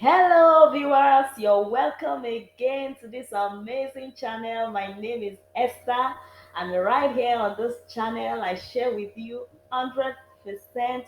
Hello, viewers. You're welcome again to this amazing channel. My name is Esther, and right here on this channel, I share with you 100%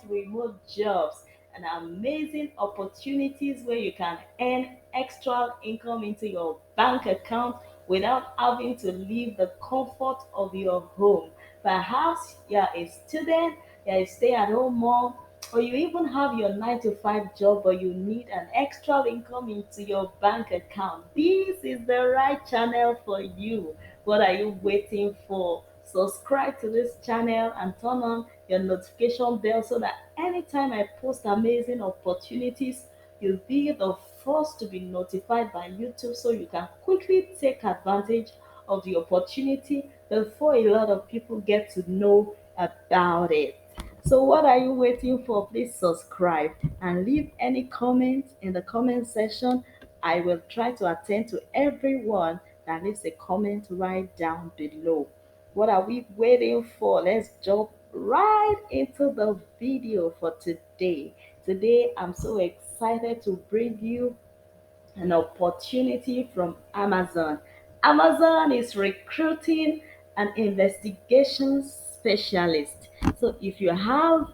remote jobs and amazing opportunities where you can earn extra income into your bank account without having to leave the comfort of your home. Perhaps you're a student, you're a stay at home mom, or you even have your 9 to 5 job but you need an extra income into your bank account. This is the right channel for you. What are you waiting for? Subscribe to this channel and turn on your notification bell so that anytime I post amazing opportunities, you'll be the first to be notified by YouTube so you can quickly take advantage of the opportunity before a lot of people get to know about it. So what are you waiting for? Please subscribe and leave any comment in the comment section. I will try to attend to everyone that leaves a comment right down below. What are we waiting for? Let's jump right into the video for today. Today I'm so excited to bring you an opportunity from Amazon. Amazon is recruiting an investigation specialist. So if you have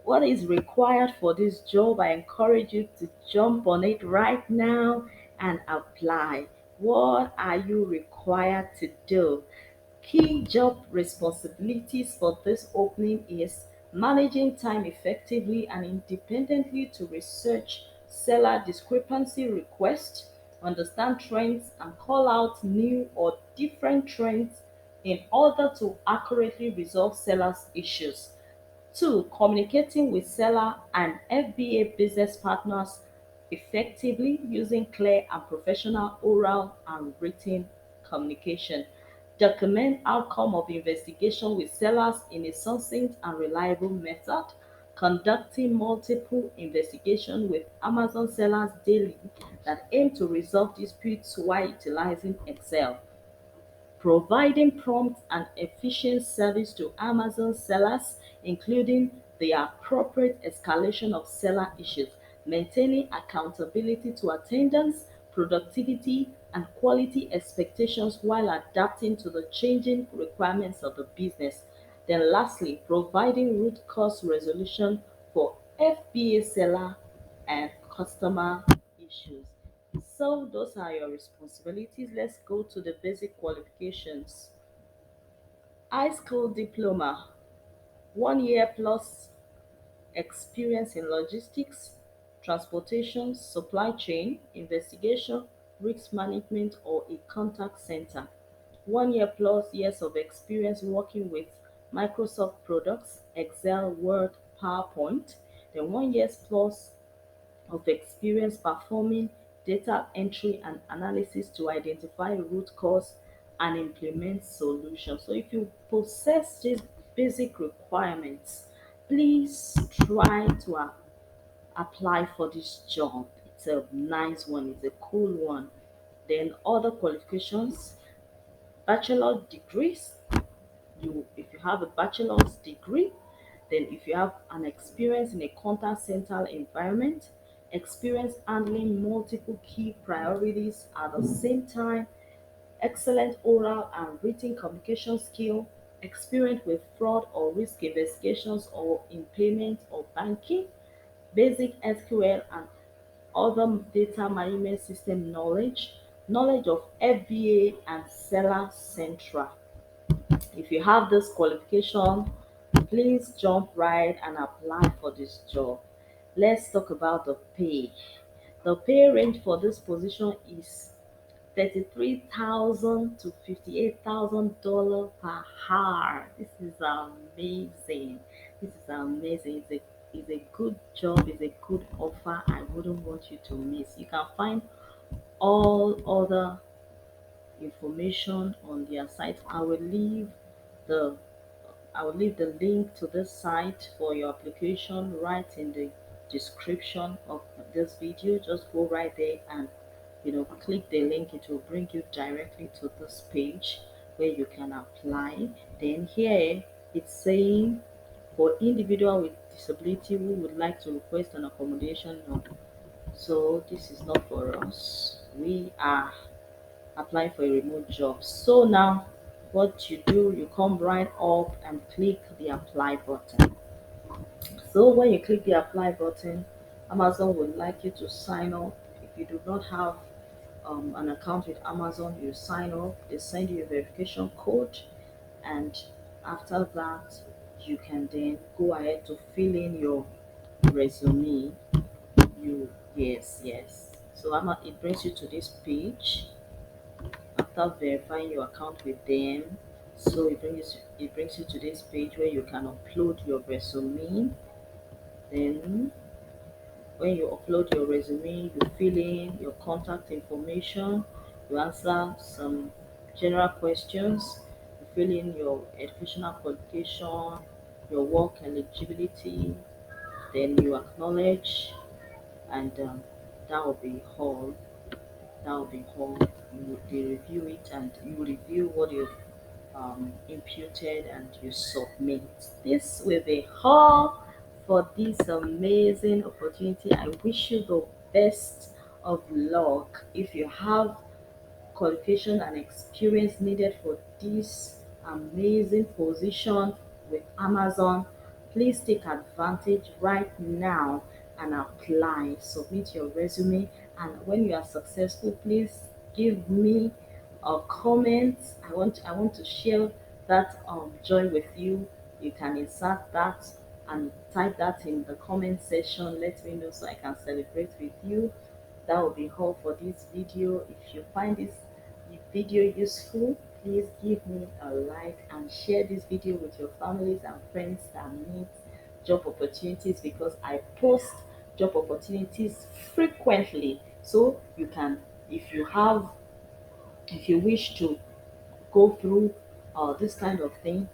what is required for this job, I encourage you to jump on it right now and apply. What are you required to do? Key job responsibilities for this opening is managing time effectively and independently to research seller discrepancy requests, understand trends, and call out new or different trends in order to accurately resolve sellers' issues. Two, communicating with seller and FBA business partners effectively using clear and professional oral and written communication. Document outcome of investigation with sellers in a succinct and reliable method. Conducting multiple investigations with Amazon sellers daily that aim to resolve disputes while utilizing Excel. Providing prompt and efficient service to Amazon sellers, including the appropriate escalation of seller issues, maintaining accountability to attendance, productivity, and quality expectations while adapting to the changing requirements of the business. Then, lastly, providing root cause resolution for FBA seller and customer issues. So those are your responsibilities. Let's go to the basic qualifications. High school diploma, 1 year plus experience in logistics, transportation, supply chain, investigation, risk management, or a contact center. 1 year plus years of experience working with Microsoft products, Excel, Word, PowerPoint. Then 1 year plus of experience performing data entry and analysis to identify root cause and implement solutions. So if you possess these basic requirements, please try to apply for this job. It's a nice one, it's a cool one. Then other qualifications, bachelor degrees, you if you have a bachelor's degree, then if you have an experience in a contact center environment, experience handling multiple key priorities at the same time, excellent oral and written communication skill, experience with fraud or risk investigations or in payment or banking, basic SQL and other data management system knowledge, knowledge of FBA and Seller Central. If you have this qualification, please jump right and apply for this job. Let's talk about the pay. The pay range for this position is 33,000 to $58,000 per hour. This is amazing. This is amazing. It's a good job, it's a good offer. I wouldn't want you to miss. You can find all other information on their site. The I will leave the link to this site for your application right in the description of this video. Just go right there and click the link. It will bring you directly to this page where you can apply. Then here it's saying for individual with disability who would like to request an accommodation So this is not for us. We are applying for a remote job. So now what you do, you come right up and click the apply button. So when you click the apply button, Amazon would like you to sign up. If you do not have an account with Amazon, you sign up, they send you a verification code, and after that, you can then go ahead to fill in your resume. You yes, yes. So it brings you to this page after verifying your account with them. So it brings you to this page where you can upload your resume. Then when you upload your resume, you fill in your contact information, you answer some general questions, you fill in your educational qualification, your work eligibility, then you acknowledge, and that will be all. That will be all. They review it, and you review what you've imputed, and you submit. This will be all for this amazing opportunity. I wish you the best of luck. If you have qualification and experience needed for this amazing position with Amazon, please take advantage right now and apply. Submit your resume, and when you are successful, please give me a comment. I want to share that joy with you. You can insert that and type that in the comment section. Let me know so I can celebrate with you. That will be all for this video. If you find this video useful, please give me a like and share this video with your families and friends that need job opportunities, because I post job opportunities frequently. So you can, if you have, if you wish to go through this kind of thing,